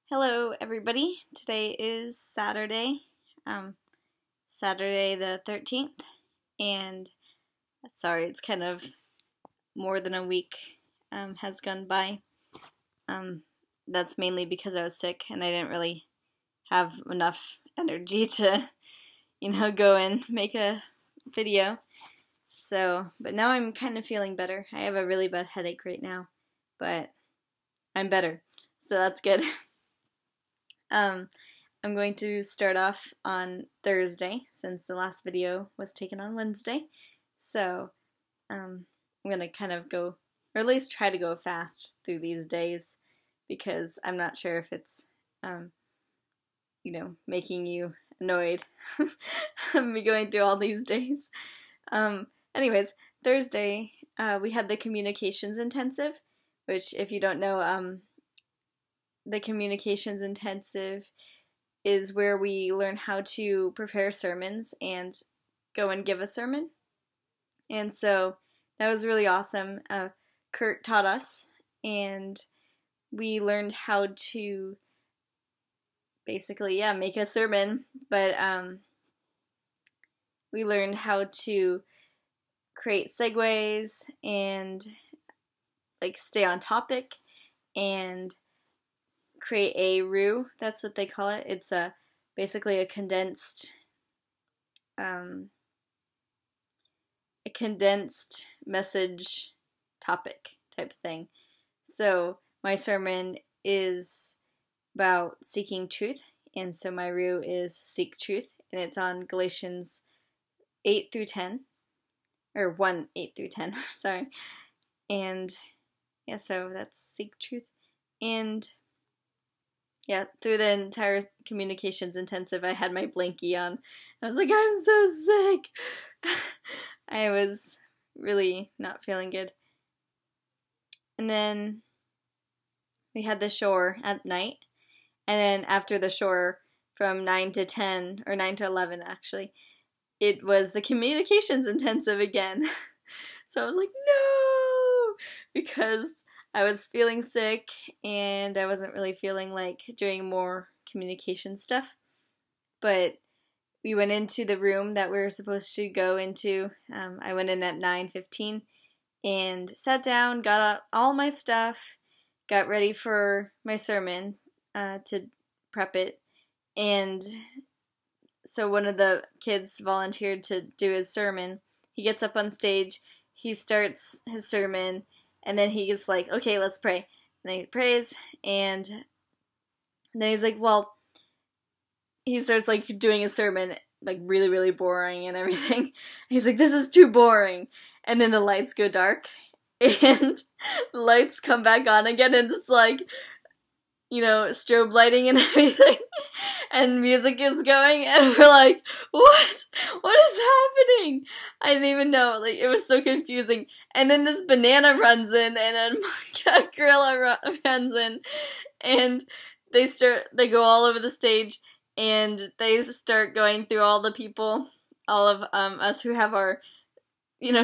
Hello, everybody. Today is Saturday the 13th, and sorry, it's kind of more than a week has gone by. That's mainly because I was sick and I didn't really have enough energy to, go and make a video. But now I'm kind of feeling better. I have a really bad headache right now, but I'm better, so that's good. I'm going to start off on Thursday since the last video was taken on Wednesday. So I'm going to kind of go, or at least try to go fast through these days because I'm not sure if it's, making you annoyed me going through all these days. Anyways, Thursday we had the communications intensive, which if you don't know, the communications intensive is where we learn how to prepare sermons and go and give a sermon. And so that was really awesome. Kurt taught us, and we learned how to basically, make a sermon, but we learned how to create segues and stay on topic and create a rue. That's what they call it. It's basically a condensed message topic type thing. So my sermon is about seeking truth, and so my rue is seek truth, and it's on Galatians 8-10, or 1:8-10. Sorry, and so that's seek truth, and through the entire communications intensive, I had my blankie on. I was like, I'm so sick. I was really not feeling good. And then we had the shore at night. And then after the shore, from 9 to 10, or 9 to 11 actually, it was the communications intensive again. So I was like, no! Because I was feeling sick, and I wasn't really feeling like doing more communication stuff. But we went into the room that we were supposed to go into. I went in at 9:15 and sat down, got out all my stuff, got ready for my sermon to prep it. And so one of the kids volunteered to do his sermon. He gets up on stage, he starts his sermon, and then he's like, okay, let's pray. And he prays, and then he's like, well, he starts doing a sermon, really, really boring and everything. He's like, this is too boring. And then the lights go dark, and the lights come back on again, and it's strobe lighting and everything. And music is going, and we're like, what? What is happening? I didn't even know. It was so confusing. And then this banana runs in, and a gorilla runs in, and they go all over the stage, and they start going through all the people, all of us who have our,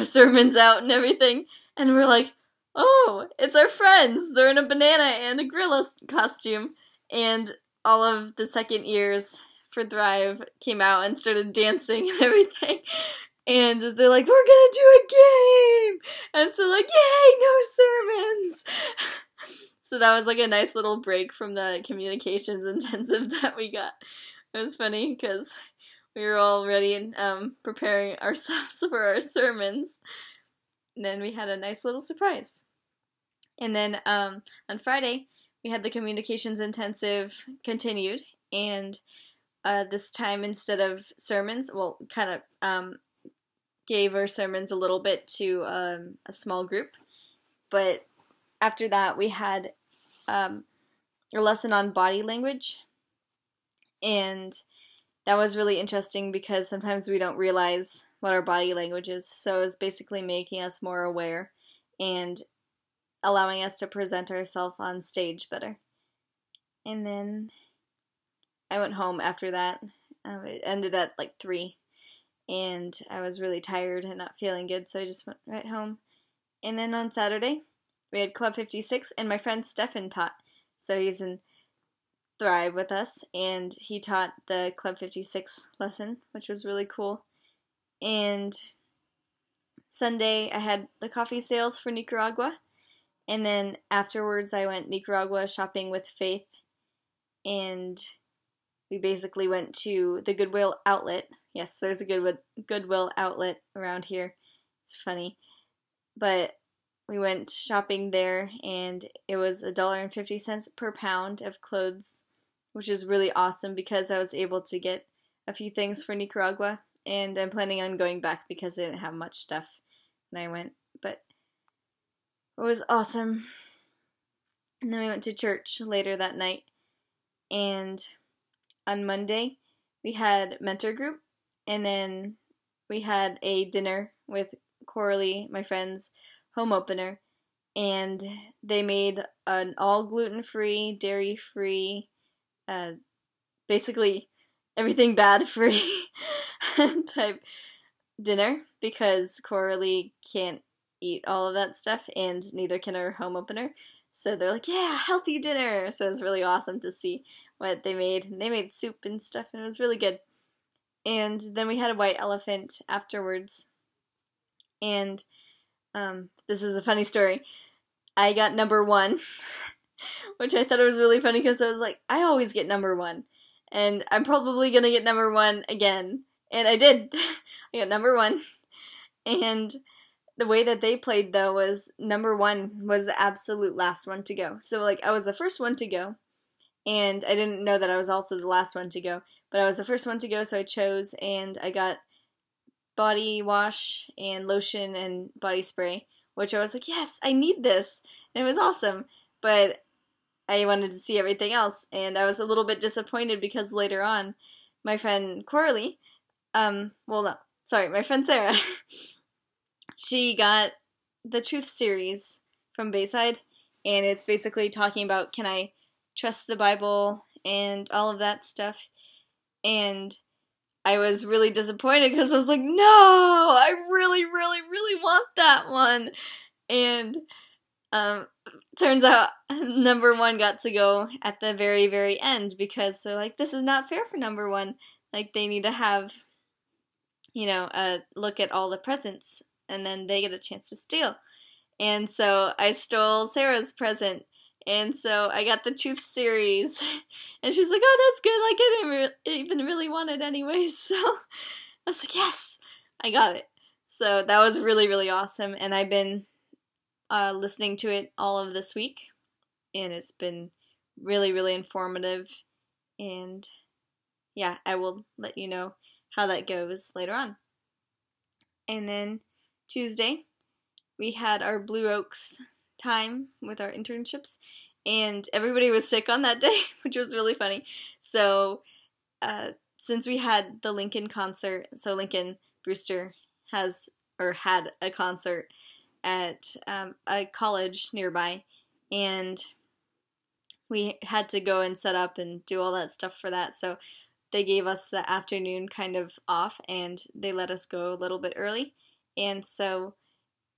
sermons out and everything. And we're like, oh, it's our friends. They're in a banana and a gorilla costume. And all of the second years for Thrive came out and started dancing and everything. And they're like, we're gonna do a game! And so yay, no sermons! So that was a nice little break from the communications intensive that we got. It was funny because we were all ready and preparing ourselves for our sermons. And then we had a nice little surprise. And then on Friday, we had the communications intensive continued, and this time instead of sermons, kind of gave our sermons a little bit to a small group. But after that, we had a lesson on body language, and that was really interesting because sometimes we don't realize what our body language is. So it was basically making us more aware and allowing us to present ourselves on stage better. And then I went home after that. It ended at 3, and I was really tired and not feeling good, so I just went right home. And then on Saturday, we had Club 56, and my friend Stefan taught. So he's in Thrive with us, and he taught the Club 56 lesson, which was really cool. And Sunday, I had the coffee sales for Nicaragua, and then afterwards I went Nicaragua shopping with Faith, and we basically went to the Goodwill outlet. Yes, there's a Goodwill outlet around here. It's funny. But we went shopping there, and it was $1.50 per pound of clothes, which is really awesome because I was able to get a few things for Nicaragua, and I'm planning on going back because I didn't have much stuff when I went. But it was awesome. And then we went to church later that night, and on Monday we had mentor group, and then we had a dinner with Coralie, my friend's home opener, and they made an all gluten-free, dairy-free, basically everything bad-free type dinner because Coralie can't eat all of that stuff, and neither can her home opener. So they're like, yeah, healthy dinner. So it was really awesome to see what they made. And they made soup and stuff, and it was really good. And then we had a white elephant afterwards. And this is a funny story. I got number 1, which I thought it was really funny because I was like, I always get number 1. And I'm probably going to get number 1 again. And I did. I got number 1. And the way that they played, though, was number 1 was the absolute last one to go. So, like, I was the first one to go. And I didn't know that I was also the last one to go. But I was the first one to go, so I chose. And I got body wash and lotion and body spray, which I was like, yes, I need this. And it was awesome. But I wanted to see everything else, and I was a little bit disappointed because later on, my friend Coralie, my friend Sarah, she got the Truth series from Bayside, and it's basically talking about, can I trust the Bible and all of that stuff, and I was really disappointed because I was like, no, I really, really, really want that one. And turns out number 1 got to go at the very, very end because they're like, this is not fair for number 1. Like, they need to have, a look at all the presents, and then they get a chance to steal. And so I stole Sarah's present, and so I got the Truth series. And she's like, oh, that's good. Like, I didn't even really want it anyways. So I was like, yes, I got it. So that was really, really awesome. And I've been listening to it all of this week, and it's been really, really informative. And yeah, I will let you know how that goes later on. And then Tuesday, we had our Blue Oaks time with our internships, and everybody was sick on that day, which was really funny. So since we had the Lincoln concert, so Lincoln Brewster had a concert at a college nearby, and we had to go and set up and do all that stuff for that. So they gave us the afternoon kind of off, and they let us go a little bit early. And so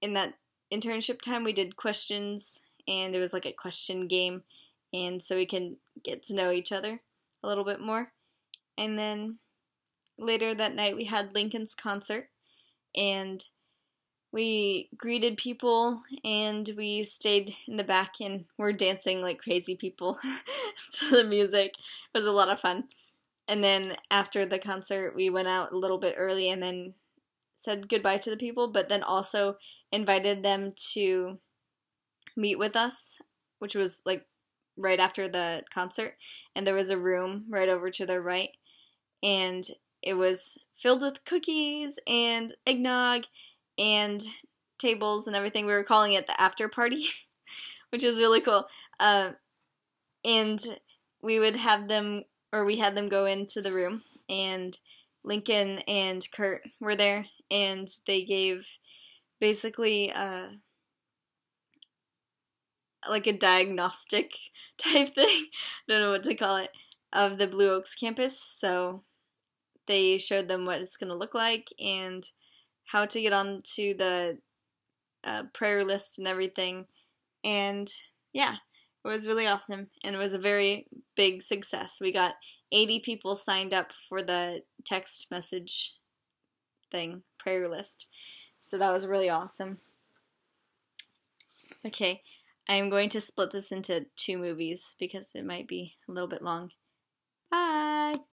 in that internship time, we did questions, and it was like a question game, and so we can get to know each other a little bit more. And then later that night, we had Lincoln's concert, and we greeted people, and we stayed in the back, and we're dancing like crazy people to the music. It was a lot of fun. And then after the concert, we went out a little bit early and then said goodbye to the people, but then also invited them to meet with us, which was like right after the concert. And there was a room right over to their right, and it was filled with cookies and eggnog and tables and everything. We were calling it the after party, which is really cool. And we had them go into the room, and Lincoln and Kurt were there, and they gave basically like a diagnostic type thing, I don't know what to call it, of the Blue Oaks campus. So they showed them what it's going to look like and how to get onto the prayer list and everything. And yeah, It was really awesome, and it was a very big success. We got 80 people signed up for the text message thing, prayer list. So that was really awesome. Okay, I'm going to split this into 2 movies because it might be a little bit long. Bye!